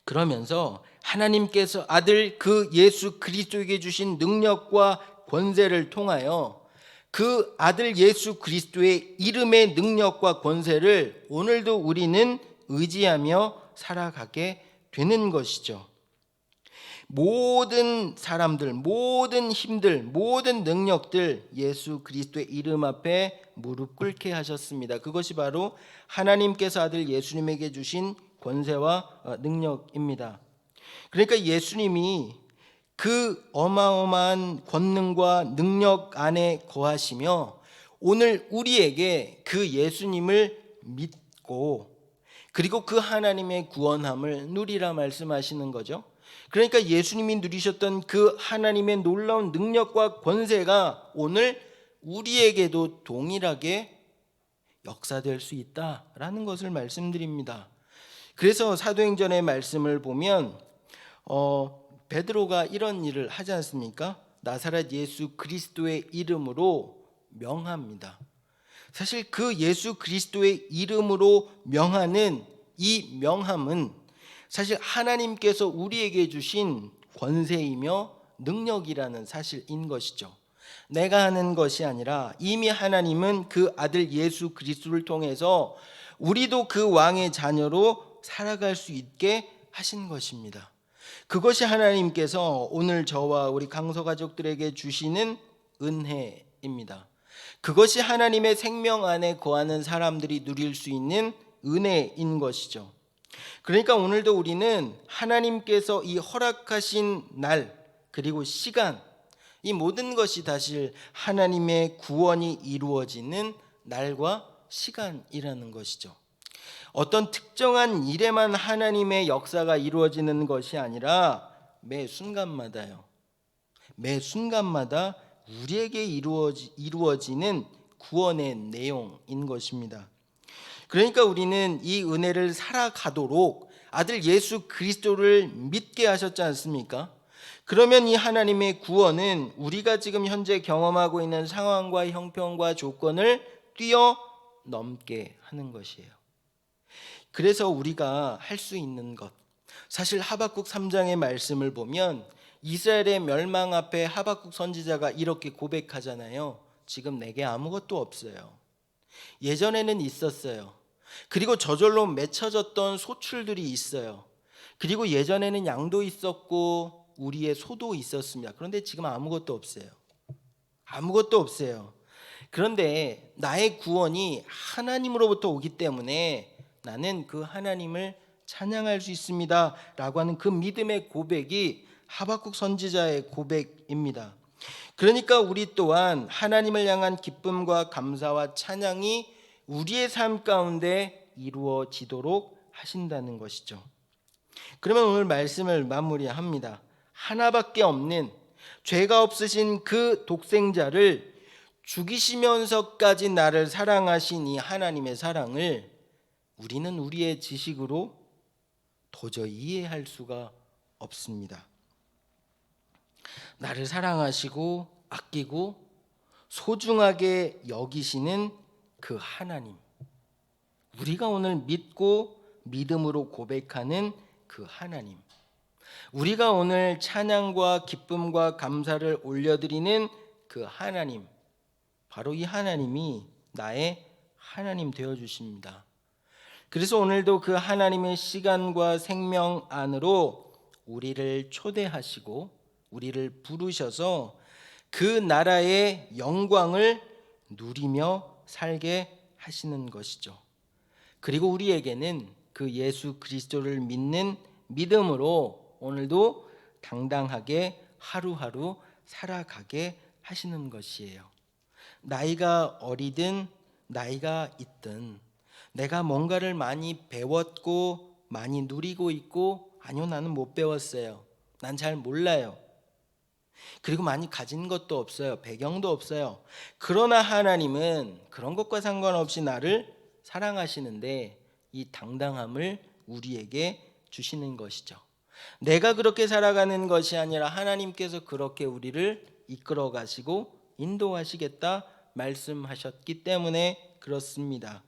그러면서 하나님께서 아들 그 예수 그리스도에게 주신 능력과 권세를 통하여 그 아들 예수 그리스도의 이름의 능력과 권세를 오늘도 우리는 의지하며 살아가게 되는 것이죠. 모든 사람들, 모든 힘들, 모든 능력들 예수 그리스도의 이름 앞에 무릎 꿇게 하셨습니다. 그것이 바로 하나님께서 아들 예수님에게 주신 권세와 능력입니다. 그러니까 예수님이 그 어마어마한 권능과 능력 안에 거하시며 오늘 우리에게 그 예수님을 믿고 그리고 그 하나님의 구원함을 누리라 말씀하시는 거죠. 그러니까 예수님이 누리셨던 그 하나님의 놀라운 능력과 권세가 오늘 우리에게도 동일하게 역사될 수 있다라는 것을 말씀드립니다. 그래서 사도행전의 말씀을 보면 베드로가 이런 일을 하지 않습니까? 나사렛 예수 그리스도의 이름으로 명합니다. 사실 그 예수 그리스도의 이름으로 명하는 이 명함은 사실 하나님께서 우리에게 주신 권세이며 능력이라는 사실인 것이죠. 내가 하는 것이 아니라 이미 하나님은 그 아들 예수 그리스도를 통해서 우리도 그 왕의 자녀로 살아갈 수 있게 하신 것입니다. 그것이 하나님께서 오늘 저와 우리 강서 가족들에게 주시는 은혜입니다. 그것이 하나님의 생명 안에 거하는 사람들이 누릴 수 있는 은혜인 것이죠. 그러니까 오늘도 우리는 하나님께서 이 허락하신 날 그리고 시간, 이 모든 것이 사실 하나님의 구원이 이루어지는 날과 시간이라는 것이죠. 어떤 특정한 일에만 하나님의 역사가 이루어지는 것이 아니라 매 순간마다요. 매 순간마다 우리에게 이루어지는 구원의 내용인 것입니다. 그러니까 우리는 이 은혜를 살아가도록 아들 예수 그리스도를 믿게 하셨지 않습니까? 그러면 이 하나님의 구원은 우리가 지금 현재 경험하고 있는 상황과 형편과 조건을 뛰어넘게 하는 것이에요. 그래서 우리가 할 수 있는 것, 사실 하박국 3장의 말씀을 보면 이스라엘의 멸망 앞에 하박국 선지자가 이렇게 고백하잖아요. 지금 내게 아무것도 없어요. 예전에는 있었어요. 그리고 저절로 맺혀졌던 소출들이 있어요. 그리고 예전에는 양도 있었고 우리의 소도 있었습니다. 그런데 지금 아무것도 없어요. 아무것도 없어요. 그런데 나의 구원이 하나님으로부터 오기 때문에 나는 그 하나님을 찬양할 수 있습니다 라고 하는 그 믿음의 고백이 하박국 선지자의 고백입니다. 그러니까 우리 또한 하나님을 향한 기쁨과 감사와 찬양이 우리의 삶 가운데 이루어지도록 하신다는 것이죠. 그러면 오늘 말씀을 마무리합니다. 하나밖에 없는 죄가 없으신 그 독생자를 죽이시면서까지 나를 사랑하신 이 하나님의 사랑을 우리는 우리의 지식으로 도저히 이해할 수가 없습니다. 나를 사랑하시고 아끼고 소중하게 여기시는 그 하나님, 우리가 오늘 믿고 믿음으로 고백하는 그 하나님, 우리가 오늘 찬양과 기쁨과 감사를 올려드리는 그 하나님, 바로 이 하나님이 나의 하나님 되어주십니다. 그래서 오늘도 그 하나님의 시간과 생명 안으로 우리를 초대하시고 우리를 부르셔서 그 나라의 영광을 누리며 살게 하시는 것이죠. 그리고 우리에게는 그 예수 그리스도를 믿는 믿음으로 오늘도 당당하게 하루하루 살아가게 하시는 것이에요. 나이가 어리든 나이가 있든 내가 뭔가를 많이 배웠고 많이 누리고 있고 아니요, 나는 못 배웠어요. 난 잘 몰라요. 그리고 많이 가진 것도 없어요. 배경도 없어요. 그러나 하나님은 그런 것과 상관없이 나를 사랑하시는데 이 당당함을 우리에게 주시는 것이죠. 내가 그렇게 살아가는 것이 아니라 하나님께서 그렇게 우리를 이끌어 가시고 인도하시겠다 말씀하셨기 때문에 그렇습니다.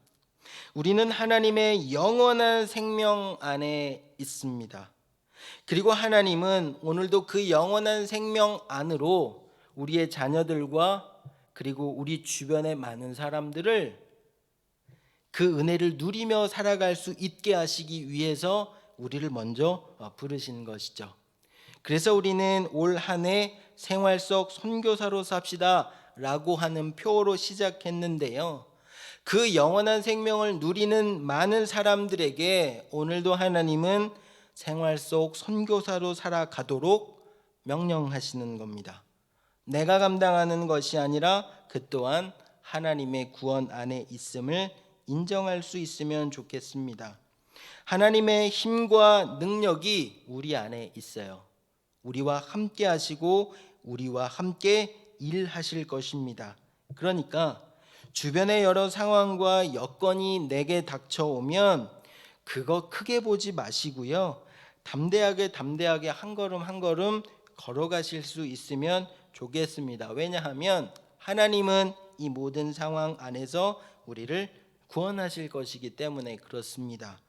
우리는 하나님의 영원한 생명 안에 있습니다. 그리고 하나님은 오늘도 그 영원한 생명 안으로 우리의 자녀들과 그리고 우리 주변의 많은 사람들을 그 은혜를 누리며 살아갈 수 있게 하시기 위해서 우리를 먼저 부르신 것이죠. 그래서 우리는 올 한 해 생활 속 선교사로 삽시다 라고 하는 표로 시작했는데요. 그 영원한 생명을 누리는 많은 사람들에게 오늘도 하나님은 생활 속 선교사로 살아가도록 명령하시는 겁니다. 내가 감당하는 것이 아니라 그 또한 하나님의 구원 안에 있음을 인정할 수 있으면 좋겠습니다. 하나님의 힘과 능력이 우리 안에 있어요. 우리와 함께 하시고 우리와 함께 일하실 것입니다. 그러니까 주변의 여러 상황과 여건이 내게 닥쳐오면 그거 크게 보지 마시고요. 담대하게 한 걸음 한 걸음 걸어가실 수 있으면 좋겠습니다. 왜냐하면 하나님은 이 모든 상황 안에서 우리를 구원하실 것이기 때문에 그렇습니다.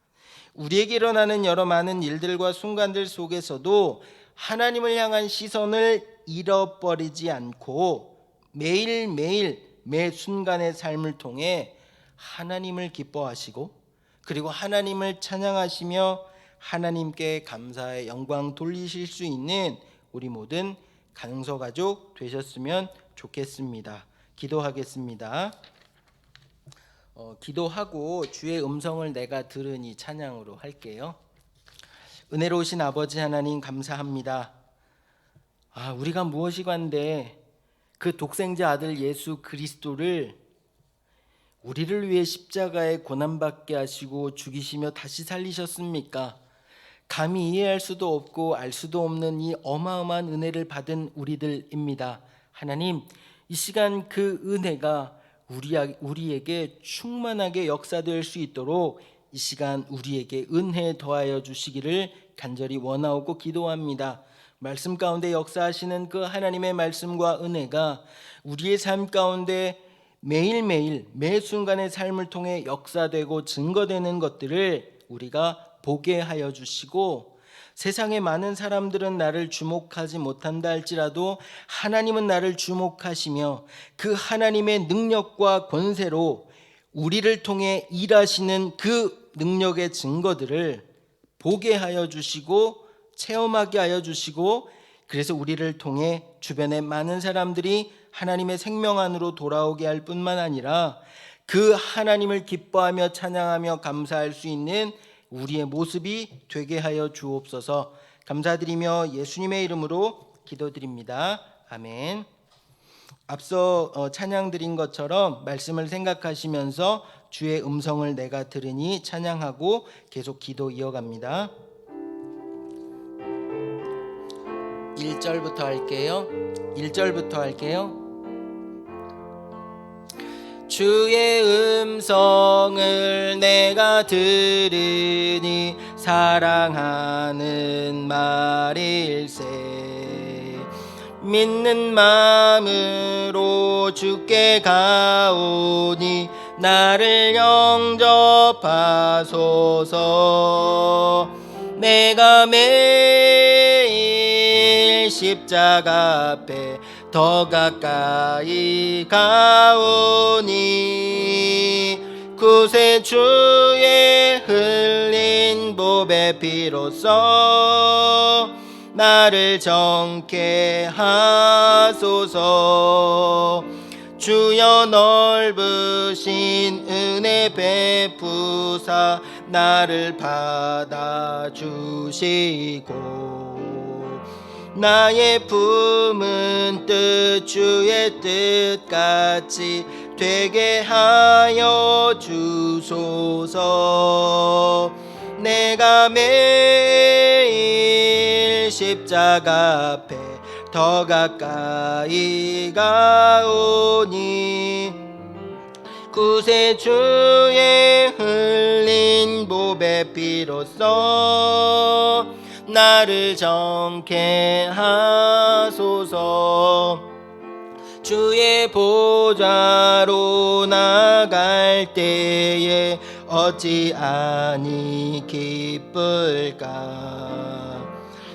우리에게 일어나는 여러 많은 일들과 순간들 속에서도 하나님을 향한 시선을 잃어버리지 않고 매일매일 매 순간의 삶을 통해 하나님을 기뻐하시고 그리고 하나님을 찬양하시며 하나님께 감사의 영광 돌리실 수 있는 우리 모든 강서 가족 되셨으면 좋겠습니다. 기도하겠습니다. 기도하고 주의 음성을 내가 들으니 찬양으로 할게요. 은혜로우신 아버지 하나님 감사합니다. 우리가 무엇이간데 그 독생자 아들 예수 그리스도를 우리를 위해 십자가에 고난받게 하시고 죽이시며 다시 살리셨습니까? 감히 이해할 수도 없고 알 수도 없는 이 어마어마한 은혜를 받은 우리들입니다. 하나님, 이 시간 그 은혜가 우리에게 충만하게 역사될 수 있도록 이 시간 우리에게 은혜 더하여 주시기를 간절히 원하고 기도합니다. 말씀 가운데 역사하시는 그 하나님의 말씀과 은혜가 우리의 삶 가운데 매일매일 매 순간의 삶을 통해 역사되고 증거되는 것들을 우리가 보게 하여 주시고, 세상의 많은 사람들은 나를 주목하지 못한다 할지라도 하나님은 나를 주목하시며 그 하나님의 능력과 권세로 우리를 통해 일하시는 그 능력의 증거들을 보게 하여 주시고 체험하게 하여 주시고, 그래서 우리를 통해 주변의 많은 사람들이 하나님의 생명 안으로 돌아오게 할 뿐만 아니라 그 하나님을 기뻐하며 찬양하며 감사할 수 있는 우리의 모습이 되게 하여 주옵소서. 감사드리며 예수님의 이름으로 기도드립니다. 아멘. 앞서 찬양 드린 것처럼 말씀을 생각하시면서 주의 음성을 내가 들으니 찬양하고 계속 기도 이어갑니다. 1절부터 할게요. 1절부터 할게요. 주의 음성을 내가 들으니 사랑하는 말일세. 믿는 마음으로 주께 가오니 나를 영접하소서. 내가 매일 십자가 앞에 더 가까이 가오니 구세 주의 흘린 보배 피로써 나를 정케 하소서. 주여 넓으신 은혜 베푸사 나를 받아주시고 나의 품은 뜻 주의 뜻같이 되게 하여 주소서. 내가 매일 십자가 앞에 더 가까이 가오니 구세 주의 흘린 보배 피로써 나를 정케 하소서. 주의 보좌로 나갈 때에 어찌 아니 기쁠까.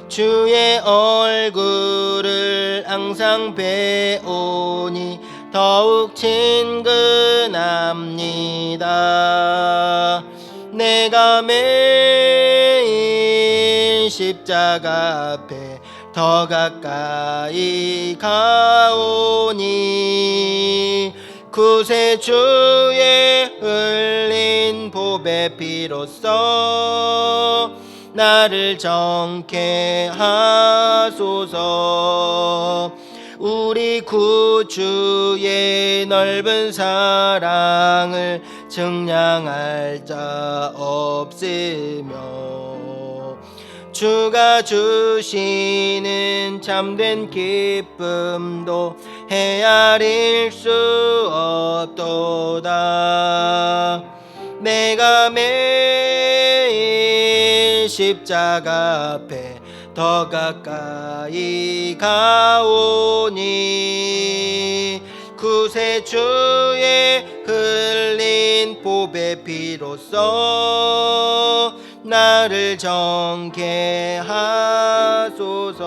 주의 얼굴을 항상 배우니 더욱 친근합니다. 내가 매일 십자가 앞에 더 가까이 가오니 구세 주의 흘린 보배 피로써 나를 정케 하소서. 우리 구주의 넓은 사랑을 증량할 자 없으며 주가 주시는 참된 기쁨도 헤아릴 수 없도다. 내가 매일 십자가 앞에 더 가까이 가오니 구세 주의 흘린 보배 피로써 나를 정케 하소서.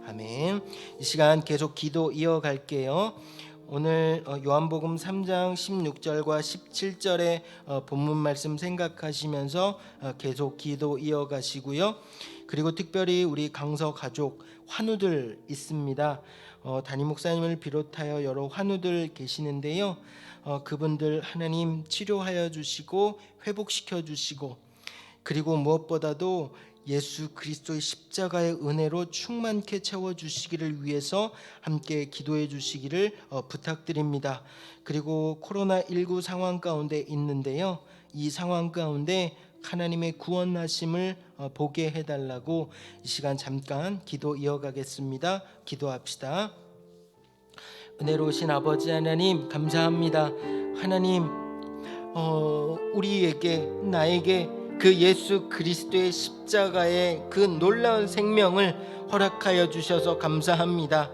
아멘. 이 시간 계속 기도 이어갈게요. 오늘 요한복음 3장 16절과 17절의 본문 말씀 생각하시면서 계속 기도 이어가시고요. 그리고 특별히 우리 강서 가족 환우들 있습니다. 담임 목사님을 비롯하여 여러 환우들 계시는데요. 그분들 하나님 치료하여 주시고 회복시켜 주시고, 그리고 무엇보다도 예수 그리스도의 십자가의 은혜로 충만케 채워주시기를 위해서 함께 기도해 주시기를 부탁드립니다. 그리고 코로나19 상황 가운데 있는데요, 이 상황 가운데 하나님의 구원하심을 보게 해달라고 이 시간 잠깐 기도 이어가겠습니다. 기도합시다. 은혜로우신 아버지 하나님, 감사합니다. 하나님, 우리에게, 나에게 그 예수 그리스도의 십자가의 그 놀라운 생명을 허락하여 주셔서 감사합니다.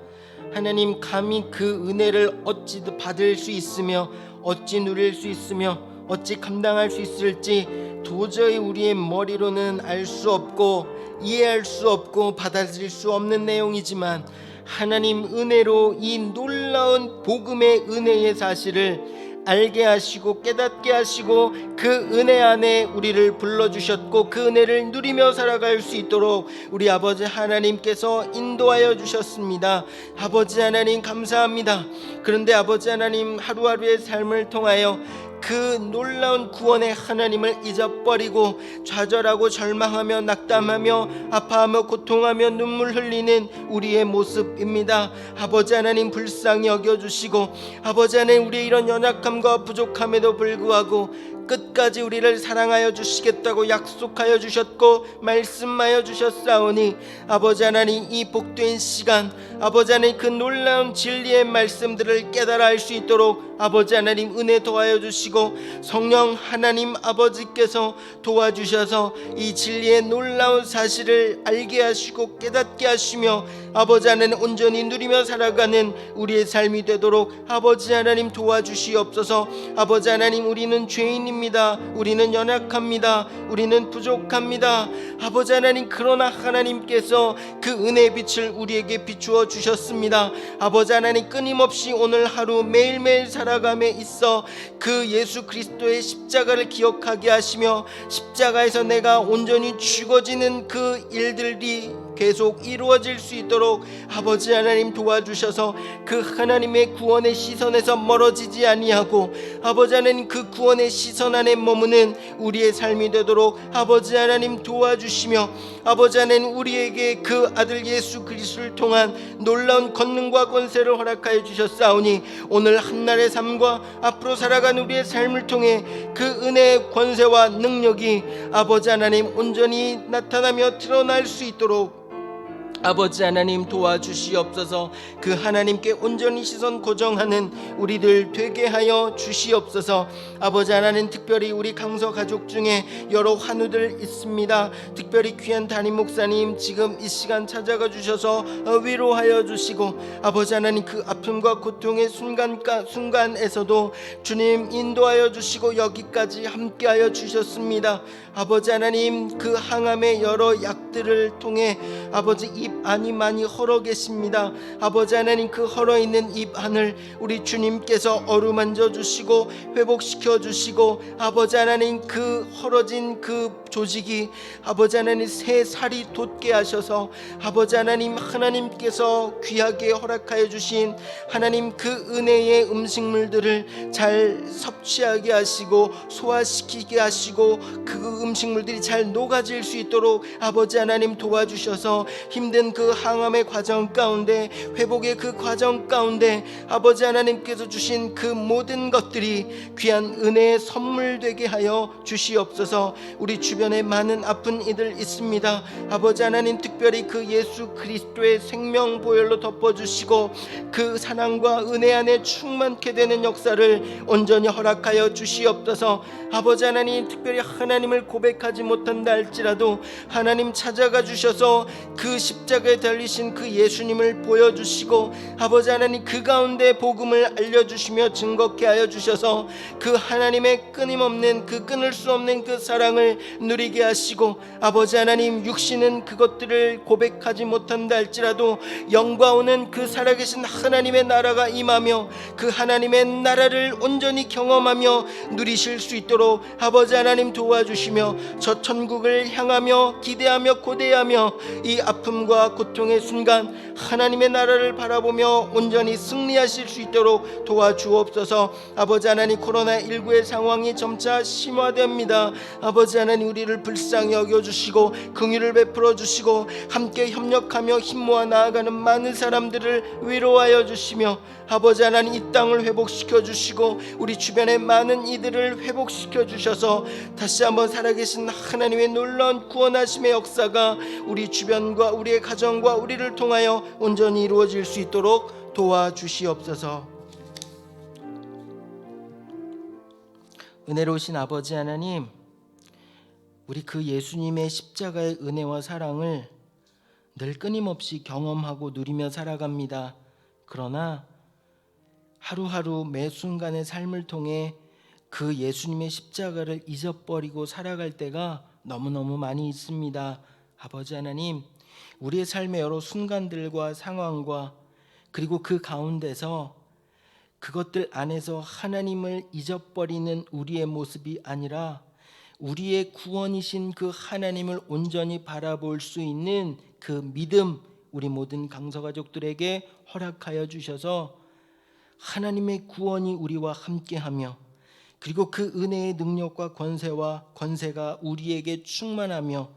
하나님, 감히 그 은혜를 어찌 받을 수 있으며 어찌 누릴 수 있으며 어찌 감당할 수 있을지 도저히 우리의 머리로는 알 수 없고 이해할 수 없고 받아들일 수 없는 내용이지만, 하나님 은혜로 이 놀라운 복음의 은혜의 사실을 알게 하시고 깨닫게 하시고 그 은혜 안에 우리를 불러주셨고 그 은혜를 누리며 살아갈 수 있도록 우리 아버지 하나님께서 인도하여 주셨습니다. 아버지 하나님 감사합니다. 그런데 아버지 하나님, 하루하루의 삶을 통하여 그 놀라운 구원의 하나님을 잊어버리고 좌절하고 절망하며 낙담하며 아파하며 고통하며 눈물 흘리는 우리의 모습입니다. 아버지 하나님, 불쌍히 여겨주시고 아버지 하나님, 우리의 이런 연약함과 부족함에도 불구하고 끝까지 우리를 사랑하여 주시겠다고 약속하여 주셨고 말씀하여 주셨사오니, 아버지 하나님, 이 복된 시간 아버지 하나님 그 놀라운 진리의 말씀들을 깨달아 알 수 있도록 아버지 하나님 은혜 도와여 주시고 성령 하나님 아버지께서 도와주셔서 이 진리의 놀라운 사실을 알게 하시고 깨닫게 하시며 아버지 하나님 온전히 누리며 살아가는 우리의 삶이 되도록 아버지 하나님 도와주시옵소서. 아버지 하나님, 우리는 죄인입니다. 우리는 연약합니다. 우리는 부족합니다. 아버지 하나님, 그러나 하나님께서 그 은혜의 빛을 우리에게 비추어 주셨습니다. 아버지 하나님, 끊임없이 오늘 하루 매일매일 살아감에 있어 그 예수 그리스도의 십자가를 기억하게 하시며 십자가에서 내가 온전히 죽어지는 그 일들이 계속 이루어질 수 있도록 아버지 하나님 도와주셔서 그 하나님의 구원의 시선에서 멀어지지 아니하고 아버지 하나님 그 구원의 시선 안에 머무는 우리의 삶이 되도록 아버지 하나님 도와주시며 아버지 하나님, 우리에게 그 아들 예수 그리스도를 통한 놀라운 권능과 권세를 허락하여 주셨사오니 오늘 한날의 삶과 앞으로 살아가는 우리의 삶을 통해 그 은혜의 권세와 능력이 아버지 하나님 온전히 나타나며 드러날 수 있도록 아버지 하나님 도와주시옵소서. 그 하나님께 온전히 시선 고정하는 우리들 되게 하여 주시옵소서. 아버지 하나님, 특별히 우리 강서 가족 중에 여러 환우들 있습니다. 특별히 귀한 담임 목사님 지금 이 시간 찾아가 주셔서 위로하여 주시고 아버지 하나님 그 아픔과 고통의 순간에서도 주님 인도하여 주시고 여기까지 함께하여 주셨습니다. 아버지 하나님, 그 항암의 여러 약들을 통해 아버지 입 안이 많이 헐어 계십니다. 아버지 하나님, 그 헐어 있는 입 안을 우리 주님께서 어루만져 주시고 회복시켜 주시고 아버지 하나님, 그 헐어진 그 조직이 아버지 하나님 새 살이 돋게 하셔서 아버지 하나님, 하나님께서 귀하게 허락하여 주신 하나님 그 은혜의 음식물들을 잘 섭취하게 하시고 소화시키게 하시고 그 음식물들이 잘 녹아질 수 있도록 아버지 하나님 도와주셔서 힘든 그 항암의 과정 가운데 회복의 그 과정 가운데 아버지 하나님께서 주신 그 모든 것들이 귀한 은혜의 선물 되게 하여 주시옵소서. 우리 주변에 많은 아픈 이들 있습니다. 아버지 하나님, 특별히 그 예수 그리스도의 생명 보혈로 덮어주시고 그 사랑과 은혜 안에 충만케 되는 역사를 온전히 허락하여 주시옵소서. 아버지 하나님, 특별히 하나님을 고백하지 못한다 할지라도 하나님 찾아가 주셔서 그 십자가에 달리신 그 예수님을 보여주시고 아버지 하나님 그 가운데 복음을 알려주시며 증거케 하여 주셔서 그 하나님의 끊임없는 그 끊을 수 없는 그 사랑을 누리게 하시고 아버지 하나님, 육신은 그것들을 고백하지 못한다 할지라도 영과 오는 그 살아계신 하나님의 나라가 임하며 그 하나님의 나라를 온전히 경험하며 누리실 수 있도록 아버지 하나님 도와주시며 저 천국을 향하며 기대하며 고대하며 이 아픔과 고난과 고통의 순간 하나님의 나라를 바라보며 온전히 승리하실 수 있도록 도와주옵소서. 아버지 하나님, 코로나19의 상황이 점차 심화됩니다. 아버지 하나님, 우리를 불쌍히 여겨주시고 긍휼을 베풀어 주시고 함께 협력하며 힘 모아 나아가는 많은 사람들을 위로하여 주시며, 아버지 하나님, 이 땅을 회복시켜 주시고 우리 주변의 많은 이들을 회복시켜 주셔서 다시 한번 살아계신 하나님의 놀라운 구원하심의 역사가 우리 주변과 우리의 가정과 우리를 통하여 온전히 이루어질 수 있도록 도와주시옵소서. 은혜로우신 아버지 하나님, 우리 그 예수님의 십자가의 은혜와 사랑을 늘 끊임없이 경험하고 누리며 살아갑니다. 그러나 하루하루 매 순간의 삶을 통해 그 예수님의 십자가를 잊어버리고 살아갈 때가 너무너무 많이 있습니다. 아버지 하나님, 우리의 삶의 여러 순간들과 상황과 그리고 그 가운데서 그것들 안에서 하나님을 잊어버리는 우리의 모습이 아니라 우리의 구원이신 그 하나님을 온전히 바라볼 수 있는 그 믿음, 우리 모든 강서가족들에게 허락하여 주셔서 하나님의 구원이 우리와 함께하며 그리고 그 은혜의 능력과 권세가 우리에게 충만하며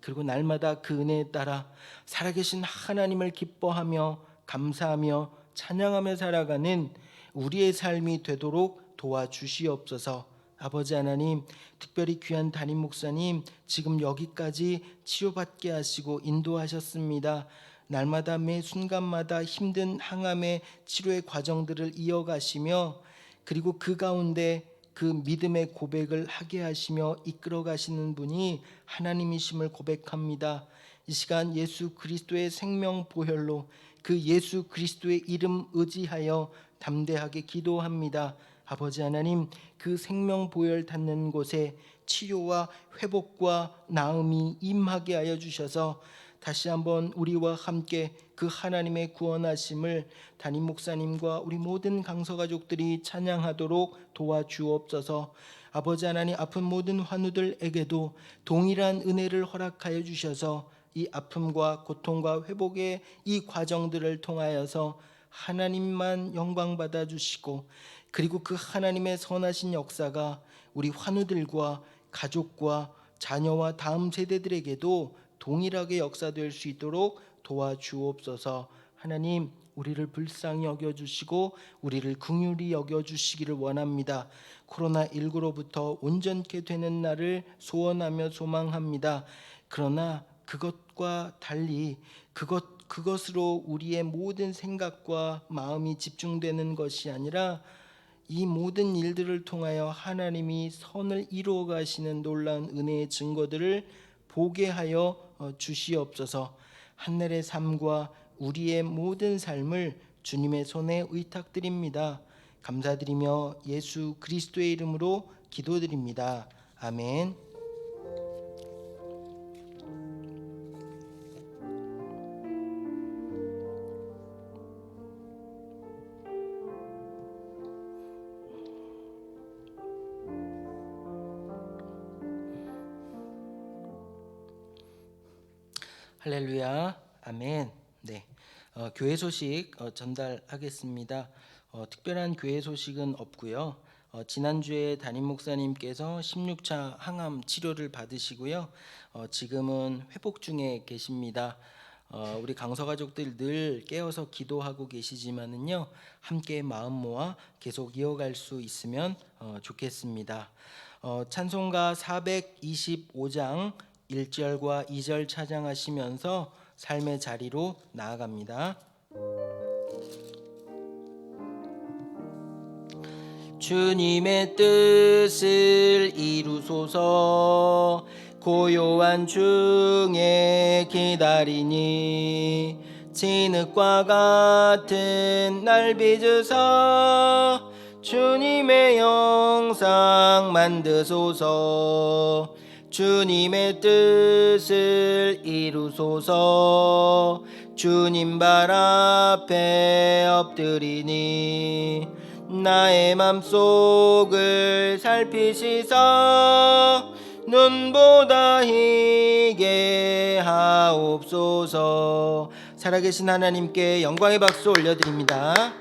그리고 날마다 그 은혜에 따라 살아계신 하나님을 기뻐하며 감사하며 찬양하며 살아가는 우리의 삶이 되도록 도와주시옵소서. 아버지 하나님, 특별히 귀한 담임 목사님 지금 여기까지 치료받게 하시고 인도하셨습니다. 날마다 매 순간마다 힘든 항암의 치료의 과정들을 이어가시며 그리고 그 가운데 그 믿음의 고백을 하게 하시며 이끌어 가시는 분이 하나님이심을 고백합니다. 이 시간 예수 그리스도의 생명 보혈로 그 예수 그리스도의 이름 의지하여 담대하게 기도합니다. 아버지 하나님, 그 생명 보혈 닿는 곳에 치료와 회복과 나음이 임하게 하여 주셔서 다시 한번 우리와 함께 그 하나님의 구원하심을 담임 목사님과 우리 모든 강서가족들이 찬양하도록 도와주옵소서. 아버지 하나님, 아픈 모든 환우들에게도 동일한 은혜를 허락하여 주셔서 이 아픔과 고통과 회복의 이 과정들을 통하여서 하나님만 영광 받아 주시고 그리고 그 하나님의 선하신 역사가 우리 환우들과 가족과 자녀와 다음 세대들에게도 동일하게 역사될 수 있도록 도와주옵소서. 하나님, 우리를 불쌍히 여겨주시고 우리를 긍휼히 여겨주시기를 원합니다. 코로나19로부터 온전케 되는 날을 소원하며 소망합니다. 그러나 그것과 달리 그것으로 우리의 모든 생각과 마음이 집중되는 것이 아니라 이 모든 일들을 통하여 하나님이 선을 이루어 가시는 놀라운 은혜의 증거들을 보게 하여 주시옵소서. 한날의 삶과 우리의 모든 삶을 주님의 손에 의탁드립니다. 감사드리며 예수 그리스도의 이름으로 기도드립니다. 아멘. 할렐루야, 아멘. 네, 교회 소식 전달하겠습니다. 특별한 교회 소식은 없고요. 지난주에 담임 목사님께서 16차 항암 치료를 받으시고요. 지금은 회복 중에 계십니다. 우리 강서 가족들 늘 깨어서 기도하고 계시지만은요, 함께 마음 모아 계속 이어갈 수 있으면 좋겠습니다. 찬송가 425장 1절과 2절 찬양하시면서 삶의 자리로 나아갑니다. 주님의 뜻을 이루소서. 고요한 중에 기다리니 진흙과 같은 날 빚으사 주님의 영상 만드소서. 주님의 뜻을 이루소서. 주님 발 앞에 엎드리니 나의 맘속을 살피시사 눈보다 희게 하옵소서. 살아계신 하나님께 영광의 박수 올려드립니다.